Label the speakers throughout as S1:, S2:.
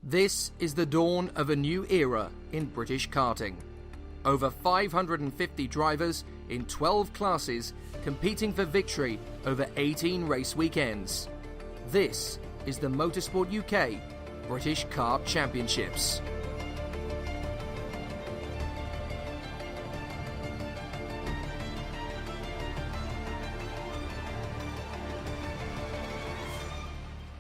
S1: This is the dawn of a new era in British karting. Over 550 drivers in 12 classes competing for victory over 18 race weekends. This is the Motorsport UK British Kart Championships.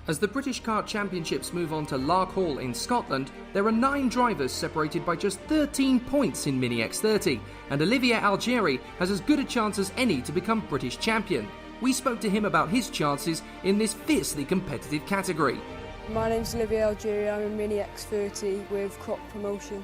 S1: As the British Kart Championships move on to Larkhall in Scotland, there are 9 drivers separated by just 13 points in Mini X30, and Olivier Algieri has as good a chance as any to become British champion. We spoke to him about his chances in this fiercely competitive category.
S2: My name's Olivier Algieri, I'm in Mini X30 with Crop Promotion,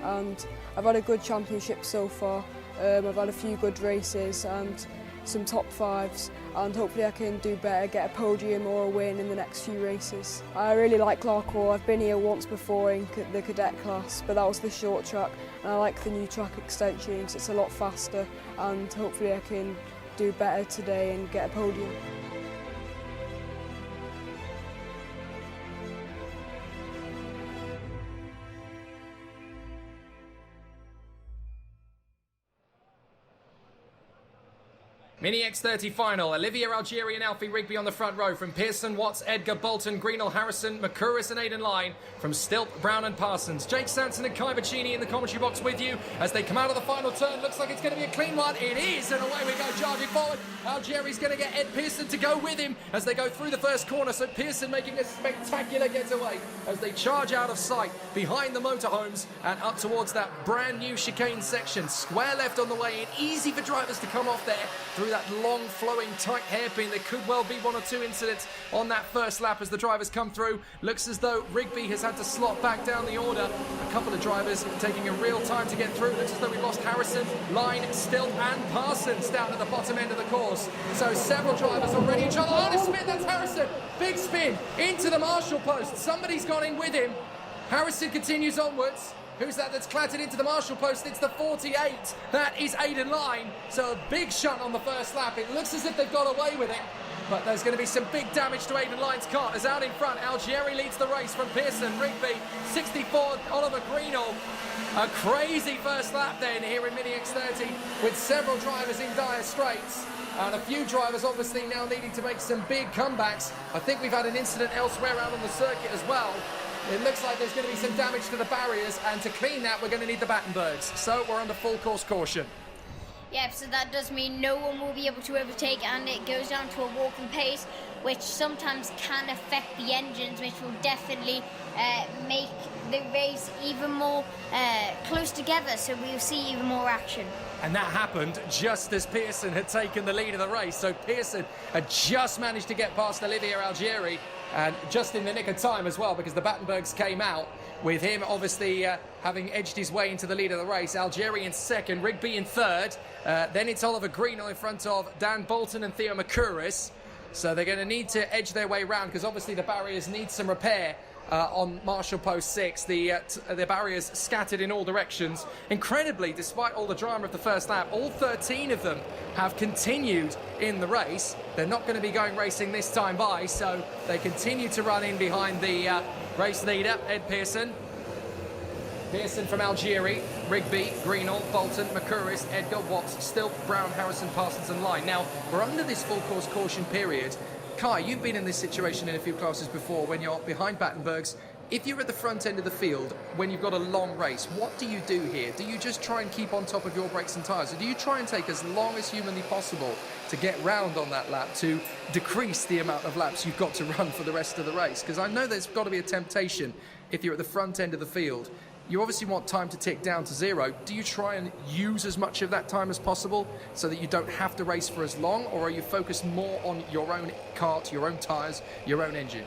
S2: and I've had a good championship so far. I've had a few good races and some top 5s, and hopefully I can do better, get a podium or a win in the next few races. I really like Larkhall. I've been here once before in the cadet class, but that was the short track, and I like the new track extensions. It's a lot faster, and hopefully I can do better today and get a podium.
S1: Mini X30 final, Olivier Algieri and Alfie Rigby on the front row. From Pearson, Watts, Edgar, Bolton, Greenall, Harrison, McCurris and Aidan Line. From Stilp, Brown and Parsons. Jake Sanson and Kai Bacchini in the commentary box with you as they come out of the final turn. Looks like it's going to be a clean one. It is, and away we go, charging forward. Algieri's going to get Ed Pearson to go with him as they go through the first corner. So Pearson making a spectacular getaway as they charge out of sight behind the motorhomes and up towards that brand new chicane section. Square left on the way in, easy for drivers to come off there through that long flowing tight hairpin. There could well be 1 or 2 incidents on that first lap as the drivers come through. Looks as though Rigby has had to slot back down the order. A couple of drivers taking a real time to get through. Looks as though we've lost Harrison, Line, Stilp and Parsons down at the bottom end of the course. So several drivers already in trouble. Oh, a spin, that's Harrison. Big spin into the marshal post. Somebody's gone in with him. Harrison continues onwards. Who's that that's clattered into the marshal post? It's the 48. That is Aidan Line. So a big shunt on the first lap. It looks as if they've got away with it. But there's going to be some big damage to Aidan Line's car. As out in front, Algieri leads the race from Pearson, Rigby, 64, Oliver Greenall. A crazy first lap then here in Mini X30 with several drivers in dire straits. And a few drivers obviously now needing to make some big comebacks. I think we've had an incident elsewhere out on the circuit as well. It looks like there's going to be some damage to the barriers, and to clean that we're going to need the Battenbergs. So we're under full course caution.
S3: Yeah, so that does mean no one will be able to overtake, and it goes down to a walking pace, which sometimes can affect the engines, which will definitely make the race even more close together, so we'll see even more action.
S1: And that happened just as Pearson had taken the lead of the race. So Pearson had just managed to get past Olivier Algieri, and just in the nick of time as well, because the Battenbergs came out with him obviously having edged his way into the lead of the race. Algieri in second, Rigby in third. Then it's Oliver Greenall in front of Dan Bolton and Theo McCurris. So they're going to need to edge their way round, because obviously the barriers need some repair. On Marshall Post 6, the barriers scattered in all directions. Incredibly, despite all the drama of the first lap, all 13 of them have continued in the race. They're not going to be going racing this time by, so they continue to run in behind the race leader, Ed Pearson. Pearson from Algieri, Rigby, Greenall, Bolton, McCurris, Edgar, Watts, Stilp, Brown, Harrison, Parsons and Line. Now, we're under this full course caution period. Kai, you've been in this situation in a few classes before when you're behind Battenbergs. If you're at the front end of the field, when you've got a long race, what do you do here? Do you just try and keep on top of your brakes and tyres? Or do you try and take as long as humanly possible to get round on that lap, to decrease the amount of laps you've got to run for the rest of the race? Because I know there's got to be a temptation if you're at the front end of the field. You obviously want time to tick down to 0. Do you try and use as much of that time as possible so that you don't have to race for as long, or are you focused more on your own kart, your own tyres, your own engine?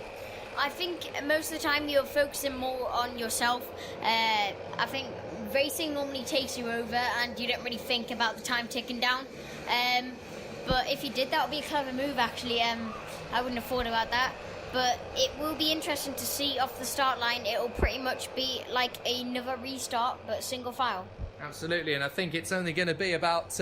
S3: I think most of the time you're focusing more on yourself. I think racing normally takes you over and you don't really think about the time ticking down. But if you did, that would be a clever move actually. I wouldn't have thought about that. But it will be interesting to see off the start line. It will pretty much be like another restart, but single file.
S1: Absolutely, and I think it's only going to be about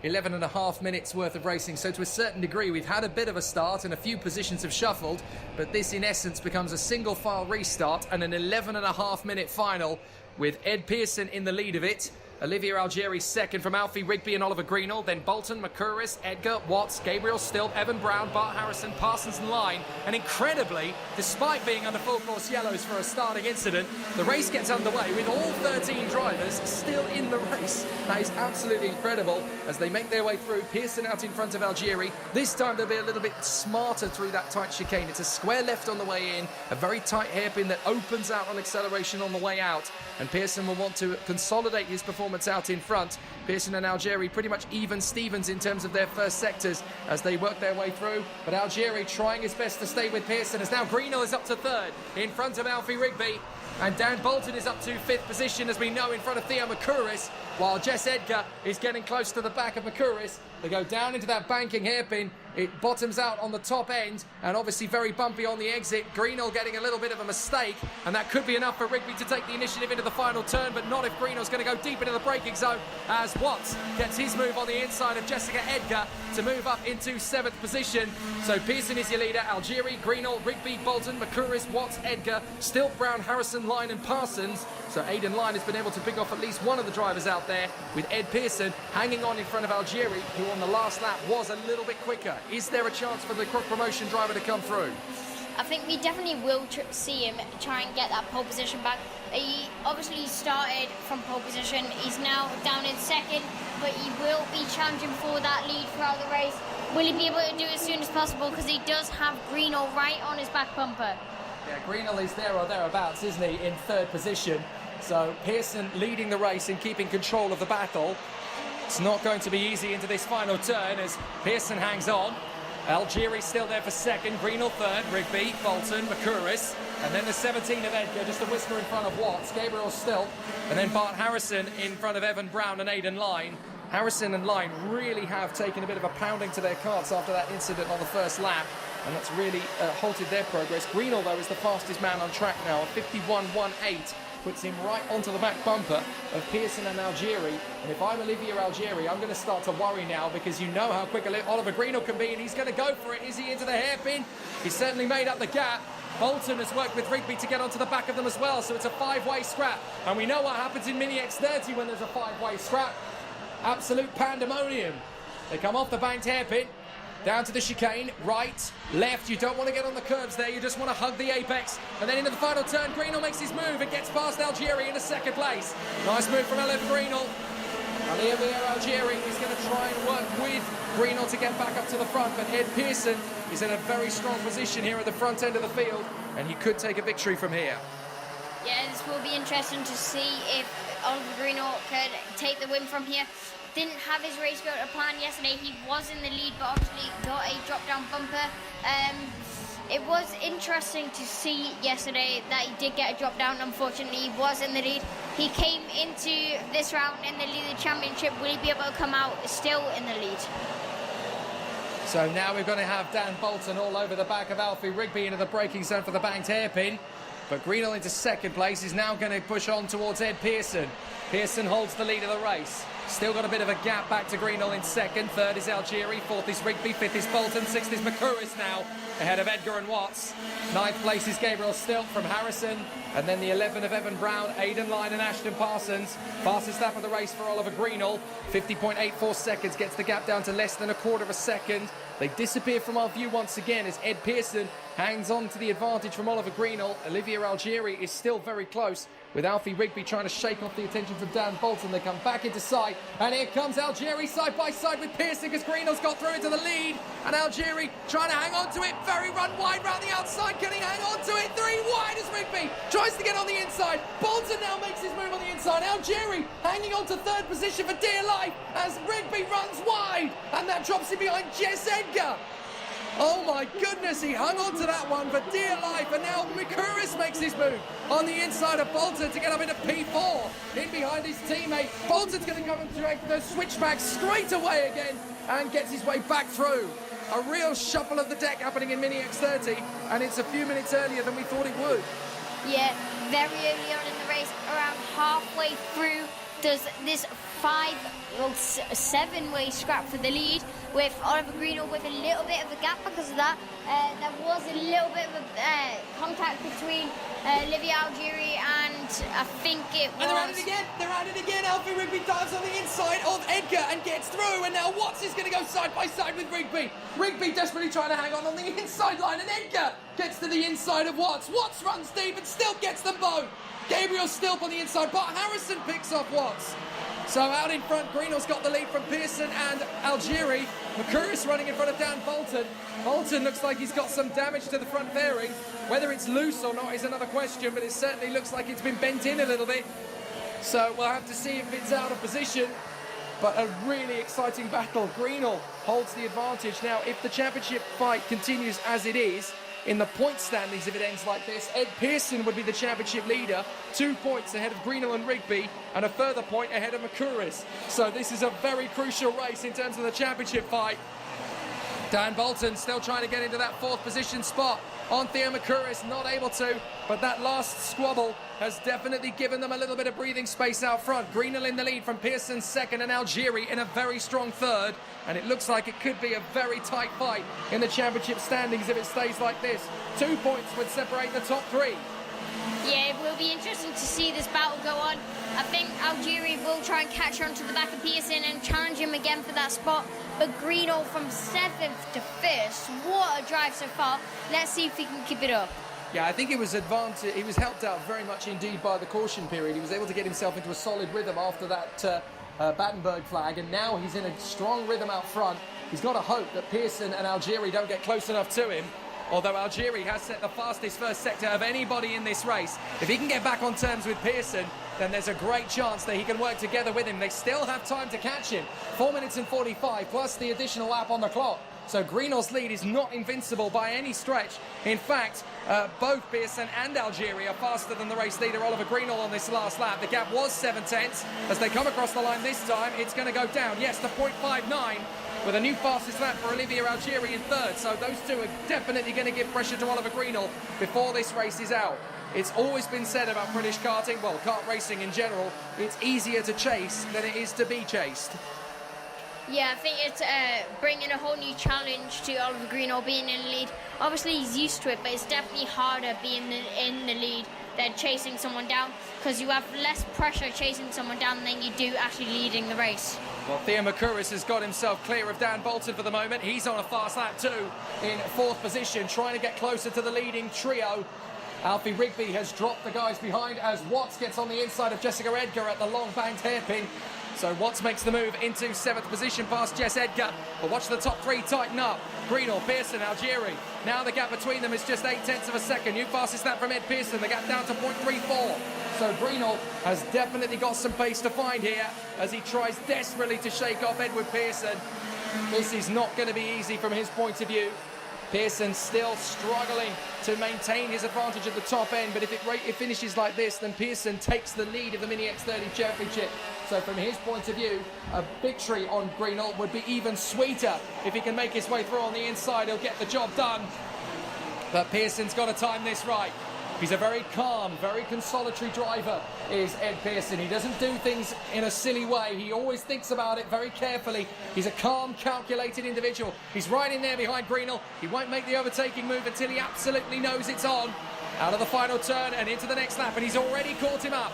S1: 11 and a half minutes worth of racing. So to a certain degree, we've had a bit of a start and a few positions have shuffled, but this in essence becomes a single file restart and an 11 and a half minute final with Ed Pearson in the lead of it. Olivier Algieri second from Alfie Rigby and Oliver Greenall, then Bolton, McCurris, Edgar, Watts, Gabriel Stilp, Evan Brown, Bart Harrison, Parsons and Line. And incredibly, despite being under full course yellows for a starting incident, the race gets underway with all 13 drivers still in the race. That is absolutely incredible as they make their way through. Pearson out in front of Algieri. This time they'll be a little bit smarter through that tight chicane. It's a square left on the way in, a very tight hairpin that opens out on acceleration on the way out. And Pearson will want to consolidate his performance out in front. Pearson and Algieri pretty much even Stevens in terms of their first sectors as they work their way through. But Algieri trying his best to stay with Pearson as now Greenall is up to third in front of Alfie Rigby. And Dan Bolton is up to fifth position, as we know, in front of Theo McCurris, while Jess Edgar is getting close to the back of McCurris. They go down into that banking hairpin. It bottoms out on the top end, and obviously very bumpy on the exit. Greenall getting a little bit of a mistake, and that could be enough for Rigby to take the initiative into the final turn, but not if Greenall's going to go deep into the braking zone, as Watts gets his move on the inside of Jessica Edgar to move up into seventh position. So Pearson is your leader. Algieri, Greenall, Rigby, Bolton, McCurris, Watts, Edgar, Stilp, Brown, Harrison, Line and Parsons. So Aidan Line has been able to pick off at least one of the drivers out there, with Ed Pearson hanging on in front of Algieri, who on the last lap was a little bit quicker. Is there a chance for the Crook Promotion driver to come through?
S3: I think we definitely will see him try and get that pole position back. He obviously started from pole position. He's now down in second, but he will be challenging for that lead throughout the race. Will he be able to do it as soon as possible? Because he does have Greenall right on his back bumper.
S1: Yeah, Greenall is there or thereabouts, isn't he, in third position. So Pearson leading the race and keeping control of the battle. It's not going to be easy into this final turn as Pearson hangs on. Algieri still there for second, Greenall third, Rigby, Bolton, McCurris, and then the 17 of Edgar, just a whisker in front of Watts, Gabriel Stilp, and then Bart Harrison in front of Evan Brown and Aidan Line. Harrison and Line really have taken a bit of a pounding to their carts after that incident on the first lap, and that's really halted their progress. Greenall, though, is the fastest man on track now, 51.18. Puts him right onto the back bumper of Pearson and Algieri. And if I'm Olivier Algieri, I'm going to start to worry now, because you know how quick Oliver Greenall can be, and he's going to go for it. Is he into the hairpin? He's certainly made up the gap. Bolton has worked with Rigby to get onto the back of them as well, so it's a five-way scrap. And we know what happens in Mini X30 when there's a five-way scrap. Absolute pandemonium. They come off the banked hairpin, down to the chicane, right, left. You don't want to get on the curves there, you just want to hug the apex. And then into the final turn, Greenall makes his move and gets past Algieri into second place. Nice move from Oliver Greenall. Olivier Algieri is going to try and work with Greenall to get back up to the front, but Ed Pearson is in a very strong position here at the front end of the field, and he could take a victory from here.
S3: Yeah, this will be interesting to see if Oliver Greenall could take the win from here. Didn't have his race go to plan yesterday. He was in the lead, but obviously got a drop-down bumper. It was interesting to see yesterday that he did get a drop-down. Unfortunately, he was in the lead. He came into this round in the Leader Championship. Will he be able to come out still in the lead?
S1: So now we're going to have Dan Bolton all over the back of Alfie Rigby into the braking zone for the banked hairpin. But Greenall into second place is now going to push on towards Ed Pearson. Pearson holds the lead of the race. Still got a bit of a gap back to Greenall in second. Third is Algieri. Fourth is Rigby. Fifth is Bolton. Sixth is McCurris now, ahead of Edgar and Watts. Ninth place is Gabriel Stilp from Harrison. And then the 11 of Evan Brown, Aidan Line and Ashton Parsons. Fastest lap of the race for Oliver Greenall. 50.84 seconds. Gets the gap down to less than a quarter of a second. They disappear from our view once again as Ed Pearson hangs on to the advantage from Oliver Greenall. Olivier Algieri is still very close, with Alfie Rigby trying to shake off the attention from Dan Bolton. They come back into sight, and here comes Algieri side by side with Pearson, because Greenall's got through into the lead, and Algieri trying to hang on to it. Very run wide round the outside. Can he hang on to it? Three wide as Rigby tries to get on the inside. Bolton now makes his move on the inside. Algieri hanging on to third position for dear life as Rigby runs wide, and that drops him behind Jess Edgar. Oh my goodness, he hung on to that one for dear life, and now McCurris makes his move on the inside of Bolton to get up into P4 in behind his teammate. Bolton's going to come and direct the switchback straight away again and gets his way back through. A real shuffle of the deck happening in Mini X30, and it's a few minutes earlier than we thought it would.
S3: Yeah, very early on in the race, around halfway through does this 7-way scrap for the lead, with Oliver Greenall with a little bit of a gap because of that. There was a little bit of a contact between Olivia Algieri and I think it was...
S1: And they're at it again. They're at it again. Alfie Rigby dives on the inside of Edgar and gets through. And now Watts is going to go side by side with Rigby. Rigby desperately trying to hang on the inside line. And Edgar gets to the inside of Watts. Watts runs deep and still gets them both. Gabriel Stilp on the inside, but Harrison picks off Watts. So out in front, Greenall's got the lead from Pearson and Algieri. Mercurius running in front of Dan Bolton. Bolton looks like he's got some damage to the front fairing. Whether it's loose or not is another question, but it certainly looks like it's been bent in a little bit. So we'll have to see if it's out of position. But a really exciting battle. Greenall holds the advantage. Now, if the championship fight continues as it is, in the point standings, if it ends like this, Ed Pearson would be the championship leader, 2 points ahead of Greenall and Rigby, and a further point ahead of Mercurius. So this is a very crucial race in terms of the championship fight. Dan Bolton still trying to get into that 4th position spot on Theo Mercurius, not able to, but that last squabble has definitely given them a little bit of breathing space out front. Greenall in the lead from Pearson 2nd and Algieri in a very strong 3rd, and it looks like it could be a very tight fight in the championship standings if it stays like this. 2 points would separate the top 3.
S3: Yeah, it will be interesting to see this battle go on. I think Algieri will try and catch on to the back of Pearson and challenge him again for that spot. But Greenall from 7th to 1st, what a drive so far. Let's see if he can keep it up.
S1: Yeah, I think it was advantage. He was helped out very much indeed by the caution period. He was able to get himself into a solid rhythm after that Battenberg flag, and now he's in a strong rhythm out front. He's got to hope that Pearson and Algieri don't get close enough to him. Although Algieri has set the fastest first sector of anybody in this race. If he can get back on terms with Pearson, then there's a great chance that he can work together with him. They still have time to catch him. 4 minutes and 45 plus the additional lap on the clock. So Greenall's lead is not invincible by any stretch. In fact, both Pearson and Algieri are faster than the race leader, Oliver Greenall, on this last lap. The gap was 7 tenths. As they come across the line this time, it's going to go down. Yes, to 0.59. With a new fastest lap for Olivia Algieri in 3rd. So those two are definitely going to give pressure to Oliver Greenall before this race is out. It's always been said about British karting, well, kart racing in general, it's easier to chase than it is to be chased.
S3: Yeah, I think it's bringing a whole new challenge to Oliver Greenall being in the lead. Obviously, he's used to it, but it's definitely harder being in the lead than chasing someone down, because you have less pressure chasing someone down than you do actually leading the race.
S1: Well, Theo Mercurius has got himself clear of Dan Bolton for the moment. He's on a fast lap too, in 4th position, trying to get closer to the leading trio. Alfie Rigby has dropped the guys behind as Watts gets on the inside of Jessica Edgar at the long banked hairpin. So Watts makes the move into 7th position past Jess Edgar. But watch the top 3 tighten up. Greenall, Pearson, Algieri. Now the gap between them is just 8 tenths of a second. New fastest lap from Ed Pearson. The gap down to 0.34. So Greenall has definitely got some pace to find here as he tries desperately to shake off Edward Pearson. This is not going to be easy from his point of view. Pearson still struggling to maintain his advantage at the top end, but if it finishes like this, then Pearson takes the lead of the Mini X30 Championship. So from his point of view, a victory on Greenall would be even sweeter. If he can make his way through on the inside, he'll get the job done. But Pearson's got to time this right. He's a very calm, very consolatory driver, is Ed Pearson. He doesn't do things in a silly way. He always thinks about it very carefully. He's a calm, calculated individual. He's right in there behind Greenall. He won't make the overtaking move until he absolutely knows it's on. Out of the final turn and into the next lap, and he's already caught him up.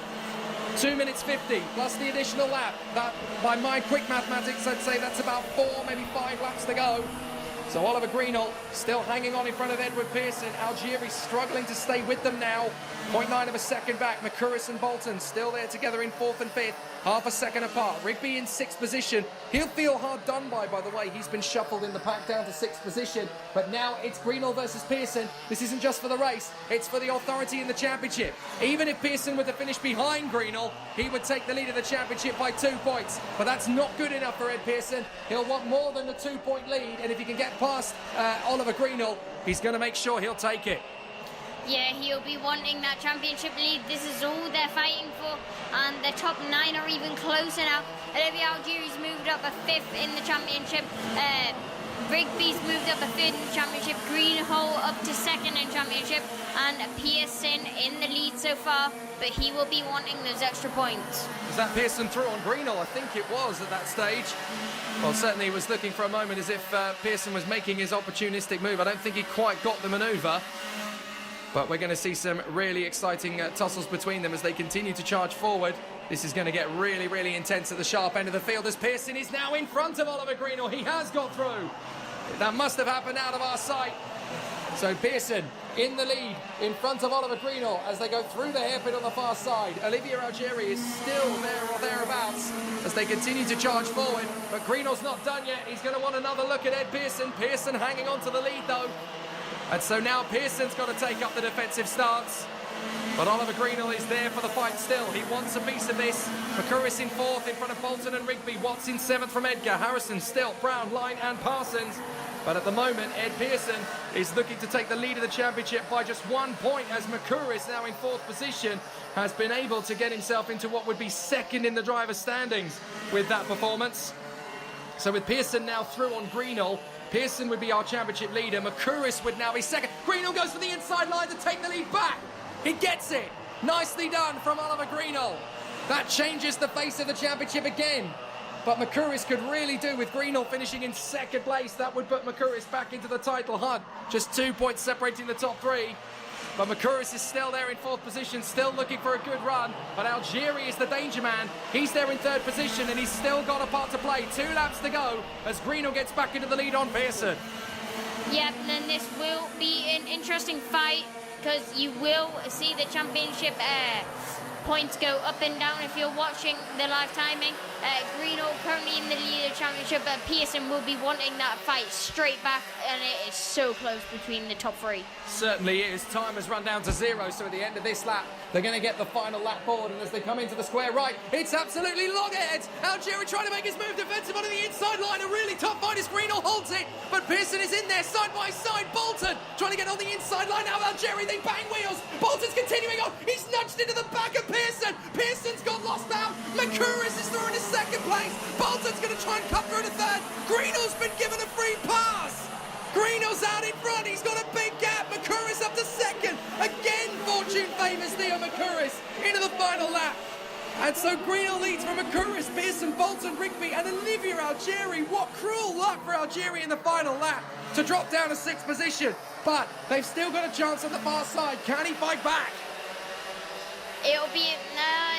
S1: 2 minutes 50 plus the additional lap. That, by my quick mathematics, I'd say that's about 4, maybe 5 laps to go. So Oliver Greenall still hanging on in front of Edward Pearson. Algieri struggling to stay with them now. 0.9 of a second back. Mercurius and Bolton still there together in 4th and 5th. Half a second apart. Rigby in 6th position. He'll feel hard done by the way. He's been shuffled in the pack down to 6th position. But now it's Greenall versus Pearson. This isn't just for the race. It's for the authority in the championship. Even if Pearson were to finish behind Greenall, he would take the lead of the championship by 2 points. But that's not good enough for Ed Pearson. He'll want more than the 2-point lead. And if he can get past Oliver Greenall, he's going to make sure he'll take it.
S3: Yeah, he'll be wanting that championship lead. This is all they're fighting for, and the top 9 are even closer now. Olivia Algieri's moved up a 5th in the championship. Rigby's moved up a third in the championship, Greenhall up to second in championship, and Pearson in the lead so far, but he will be wanting those extra points.
S1: Was that Pearson through on Greenhall? I think it was at that stage. Well, certainly he was looking for a moment as if Pearson was making his opportunistic move. I don't think he quite got the manoeuvre. But we're going to see some really exciting tussles between them as they continue to charge forward. This is going to get really, really intense at the sharp end of the field as Pearson is now in front of Oliver Greenhall. He has got through. That must have happened out of our sight. So Pearson in the lead in front of Oliver Greenhall as they go through the hairpin on the far side. Olivier Algieri is still there or thereabouts as they continue to charge forward. But Greenhall's not done yet. He's going to want another look at Ed Pearson. Pearson hanging on to the lead though. And so now Pearson's got to take up the defensive stance. But Oliver Greenhall is there for the fight still. He wants a piece of this. McCurris in fourth in front of Bolton and Rigby. Watts in seventh from Edgar. Harrison, Stilt, Brown, Line and Parsons. But at the moment, Ed Pearson is looking to take the lead of the championship by just 1 point as McCurris, now in fourth position, has been able to get himself into what would be second in the driver's standings with that performance. So with Pearson now through on Greenhall, Pearson would be our championship leader. McCurris would now be second. Greenhall goes for the inside line to take the lead back. He gets it. Nicely done from Oliver Greenhall. That changes the face of the championship again. But McCurris could really do with Greenhall finishing in second place. That would put McCurris back into the title hunt. Just 2 points separating the top three. But McCurris is still there in fourth position, still looking for a good run. But Algieri is the danger man. He's there in third position and he's still got a part to play. 2 laps to go as Greenhall gets back into the lead on Pearson.
S3: Yep, and this will be an interesting fight because you will see the championship points go up and down if you're watching the live timing. Greenhall currently in the lead of the championship, but Pearson will be wanting that fight straight back, and it is so close between the top three.
S1: Certainly is. Time has run down to 0, so at the end of this lap, they're going to get the final lap board, and as they come into the square right, it's absolutely loggerheads. Algieri trying to make his move defensive onto the inside line. A really tough fight as Greenhall holds it, but Pearson is in there side by side. Bolton trying to get on the inside line. Now Algieri, they bang wheels. Bolton's continuing on. He's nudged into the back of Pearson. Pearson's got lost out. McCurris is through into second place. Bolton's going to try and cut through to third. Greenhall's been given a free pass. Greenhall's out in front. He's got a big gap. McCurris up to second. Again, fortune favours Theo McCurris into the final lap. And so Greenhall leads from McCurris, Pearson, Bolton, Rigby and Olivier Algieri. What cruel luck for Algieri in the final lap to drop down to 6th position. But they've still got a chance on the far side. Can he fight back?
S3: It'll be,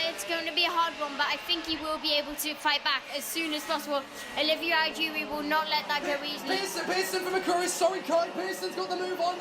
S3: it's going to be a hard one, but I think he will be able to fight back as soon as possible. Olivier Algieri will not let that go easily.
S1: Pearson for McCurris, sorry Kai, Pearson's got the move on.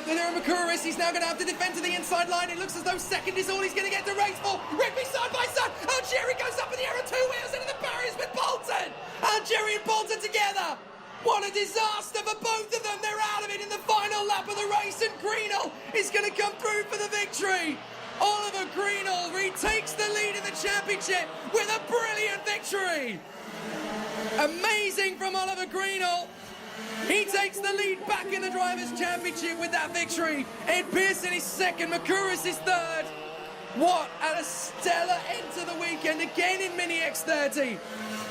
S1: There McCurris, he's now going to have to defend to the inside line. It looks as though second is all he's going to get to race for. Rigby side by side, Algieri goes up in the air on 2 wheels into the barriers with Bolton. Algieri and Bolton together. What a disaster for both of them. They're out of it in the final lap of the race, and Greenhall is going to come through for the victory. Oliver Greenhall retakes the lead in the championship with a brilliant victory. Amazing from Oliver Greenhall. He takes the lead back in the Drivers' Championship with that victory. Ed Pearson is second, McCurris is third. What a stellar end to the weekend again in Mini X30.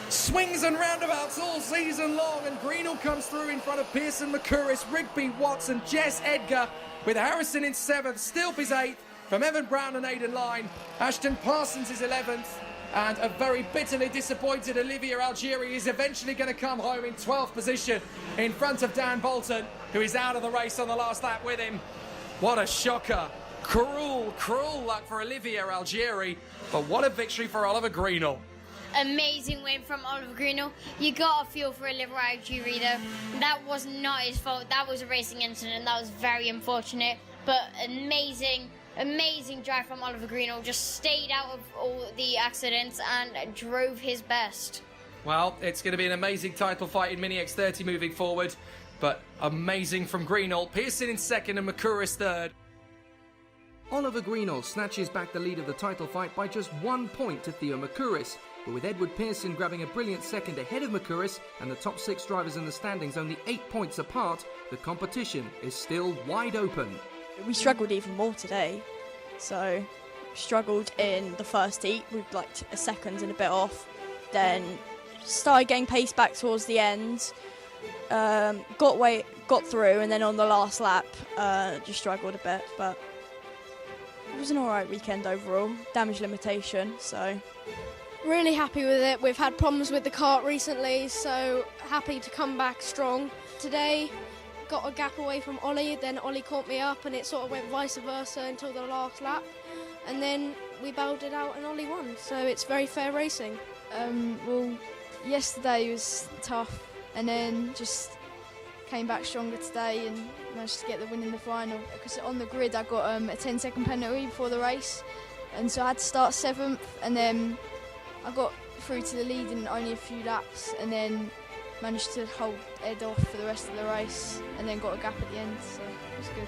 S1: Swings and roundabouts all season long, and Greenhall comes through in front of Pearson, McCurris, Rigby, Watson, Jess Edgar, with Harrison in 7th, Stilp is 8th. From Evan Brown and Aidan Line, Ashton Parsons is 11th, and a very bitterly disappointed Olivier Algieri is eventually going to come home in 12th position in front of Dan Bolton, who is out of the race on the last lap with him. What a shocker. Cruel, cruel luck for Olivier Algieri, but what a victory for Oliver Greenhall.
S3: Amazing win from Oliver Greenhall. You got to feel for Olivier Algieri though. That was not his fault. That was a racing incident. That was very unfortunate, but amazing drive from Oliver Greenhall. Just stayed out of all the accidents and drove his best.
S1: Well, it's going to be an amazing title fight in Mini X30 moving forward, but amazing from Greenhall. Pearson in second and McCurris third.
S4: Oliver Greenhall snatches back the lead of the title fight by just 1 point to Theo McCurris, but with Edward Pearson grabbing a brilliant second ahead of McCurris and the top 6 drivers in the standings only 8 points apart, the competition is still wide open.
S5: We struggled even more today, so struggled in the first heat with like a second and a bit off, then started getting pace back towards the end, got through, and then on the last lap, just struggled a bit, but it was an alright weekend overall. Damage limitation, so.
S6: Really happy with it. We've had problems with the kart recently, so happy to come back strong. Today, got a gap away from Ollie, then Ollie caught me up, and it sort of went vice versa until the last lap. And then we battled it out and Ollie won, so it's very fair racing.
S7: Well, yesterday was tough, and then just came back stronger today and managed to get the win in the final. Because on the grid I got a 10-second penalty before the race, and so I had to start 7th, and then I got through to the lead in only a few laps, and then managed to hold Ed off for the rest of the race, and then got a gap at the end, so it was good.